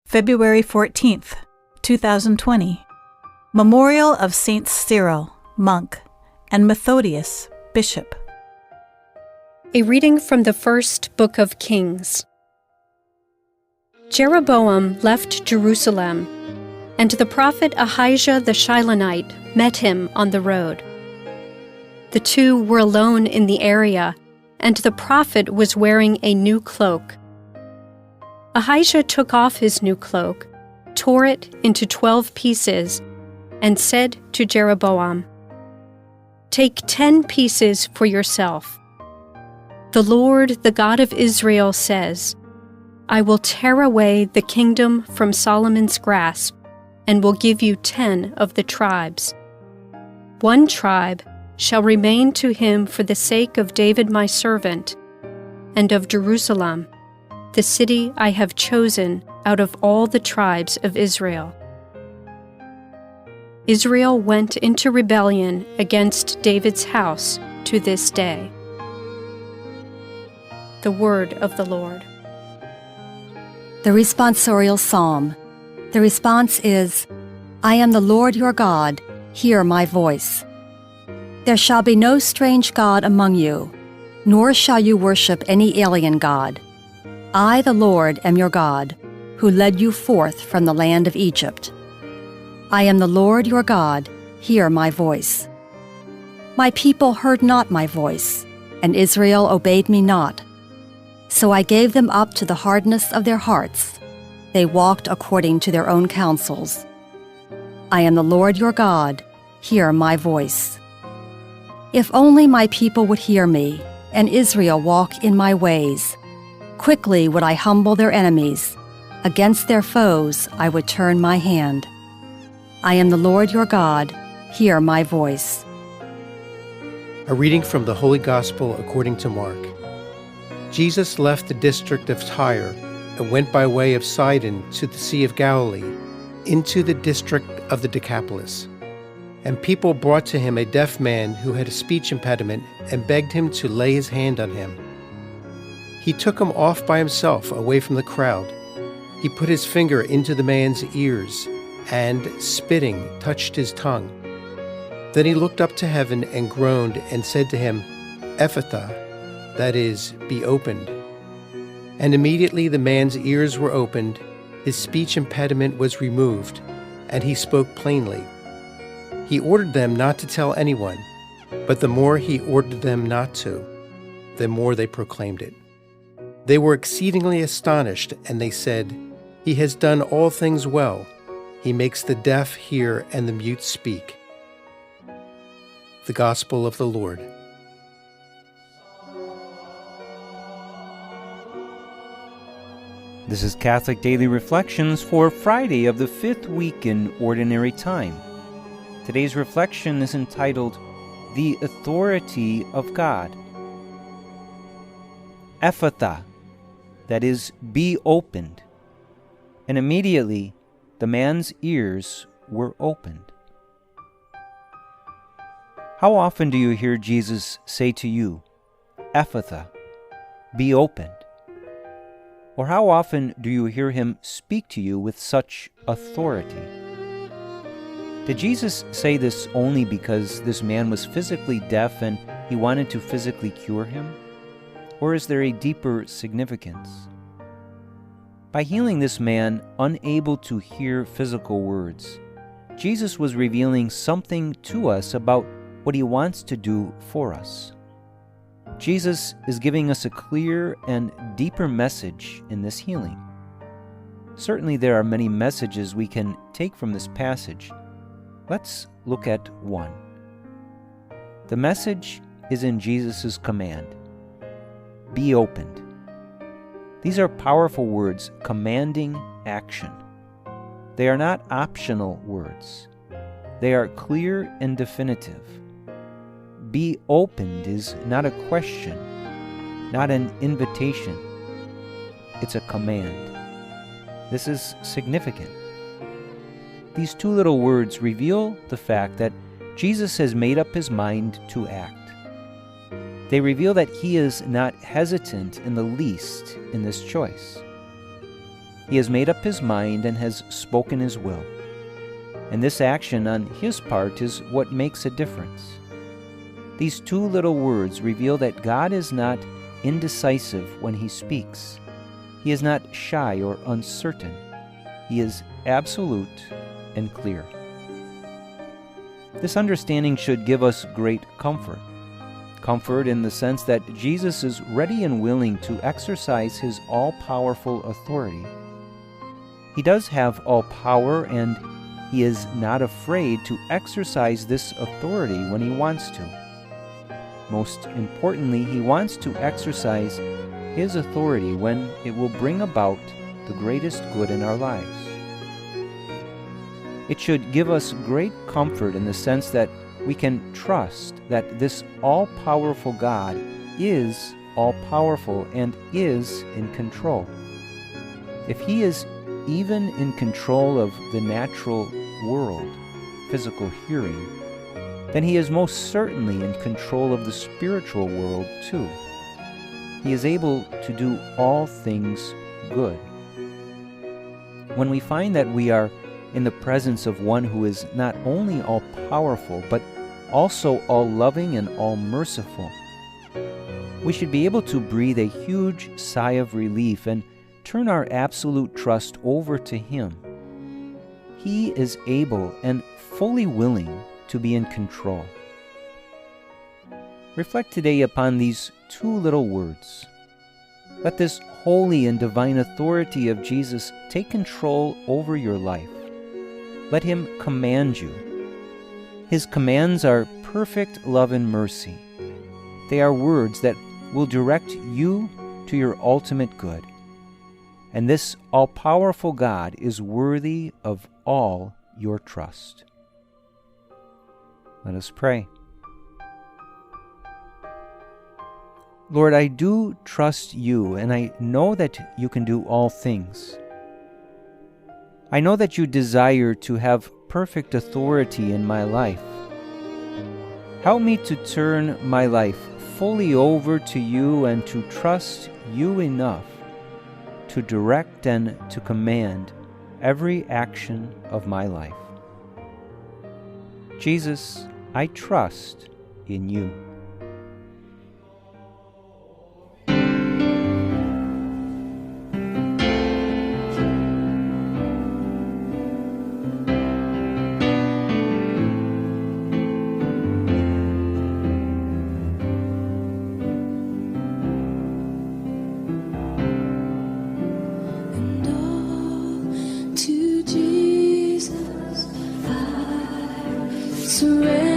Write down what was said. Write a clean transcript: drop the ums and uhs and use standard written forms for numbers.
February 14th, 2020. Memorial of Saints Cyril, monk, and Methodius, bishop. A reading from the first book of Kings. Jeroboam left Jerusalem, and the prophet Ahijah the Shilonite met him on the road. The two were alone in the area, and the prophet was wearing a new cloak. Ahijah took off his new cloak, tore it into 12 pieces, and said to Jeroboam, "Take 10 pieces for yourself. The Lord, the God of Israel, says, I will tear away the kingdom from Solomon's grasp, and will give you 10 of the tribes. 1 tribe shall remain to him for the sake of David my servant, and of Jerusalem, the city I have chosen out of all the tribes of Israel." Israel went into rebellion against David's house to this day. The word of the Lord. The responsorial psalm. The response is, I am the Lord your God, hear my voice. There shall be no strange God among you, nor shall you worship any alien god. I, the Lord, am your God, who led you forth from the land of Egypt. I am the Lord your God, hear my voice. My people heard not my voice, and Israel obeyed me not. So I gave them up to the hardness of their hearts. They walked according to their own counsels. I am the Lord your God, hear my voice. If only my people would hear me, and Israel walk in my ways. Quickly would I humble their enemies. Against their foes I would turn my hand. I am the Lord your God, hear my voice. A reading from the Holy Gospel according to Mark. Jesus left the district of Tyre and went by way of Sidon to the Sea of Galilee, into the district of the Decapolis. And people brought to him a deaf man who had a speech impediment and begged him to lay his hand on him. He took him off by himself, away from the crowd. He put his finger into the man's ears and, spitting, touched his tongue. Then he looked up to heaven and groaned and said to him, Ephphatha, that is, be opened. And immediately the man's ears were opened, his speech impediment was removed, and he spoke plainly. He ordered them not to tell anyone, but the more he ordered them not to, the more they proclaimed it. They were exceedingly astonished, and they said, He has done all things well. He makes the deaf hear and the mute speak. The Gospel of the Lord. This is Catholic Daily Reflections for Friday of the 5th week in Ordinary Time. Today's reflection is entitled, The Authority of God. Ephphatha, that is, be opened. And immediately the man's ears were opened. How often do you hear Jesus say to you, Ephphatha, be opened? Or how often do you hear him speak to you with such authority? Did Jesus say this only because this man was physically deaf and he wanted to physically cure him? Or is there a deeper significance? By healing this man unable to hear physical words, Jesus was revealing something to us about what he wants to do for us. Jesus is giving us a clear and deeper message in this healing. Certainly there are many messages we can take from this passage. Let's look at one. The message is in Jesus' command. Be opened. These are powerful words commanding action. They are not optional words. They are clear and definitive. Be opened is not a question, not an invitation. It's a command. This is significant. These two little words reveal the fact that Jesus has made up his mind to act. They reveal that he is not hesitant in the least in this choice. He has made up his mind and has spoken his will. And this action on his part is what makes a difference. These two little words reveal that God is not indecisive when he speaks. He is not shy or uncertain. He is absolute and clear. This understanding should give us great comfort. Comfort in the sense that Jesus is ready and willing to exercise his all-powerful authority. He does have all power, and he is not afraid to exercise this authority when he wants to. Most importantly, he wants to exercise his authority when it will bring about the greatest good in our lives. It should give us great comfort in the sense that we can trust that this all-powerful God is all-powerful and is in control. If he is even in control of the natural world, physical hearing, then he is most certainly in control of the spiritual world too. He is able to do all things good. When we find that we are in the presence of one who is not only all-powerful, but also all-loving and all-merciful, we should be able to breathe a huge sigh of relief and turn our absolute trust over to him. He is able and fully willing to be in control. Reflect today upon these two little words. Let this holy and divine authority of Jesus take control over your life. Let him command you. His commands are perfect love and mercy. They are words that will direct you to your ultimate good. And this all-powerful God is worthy of all your trust. Let us pray. Lord, I do trust you, and I know that you can do all things. I know that you desire to have perfect authority in my life. Help me to turn my life fully over to you and to trust you enough to direct and to command every action of my life. Jesus, I trust in you. To Jesus I surrender.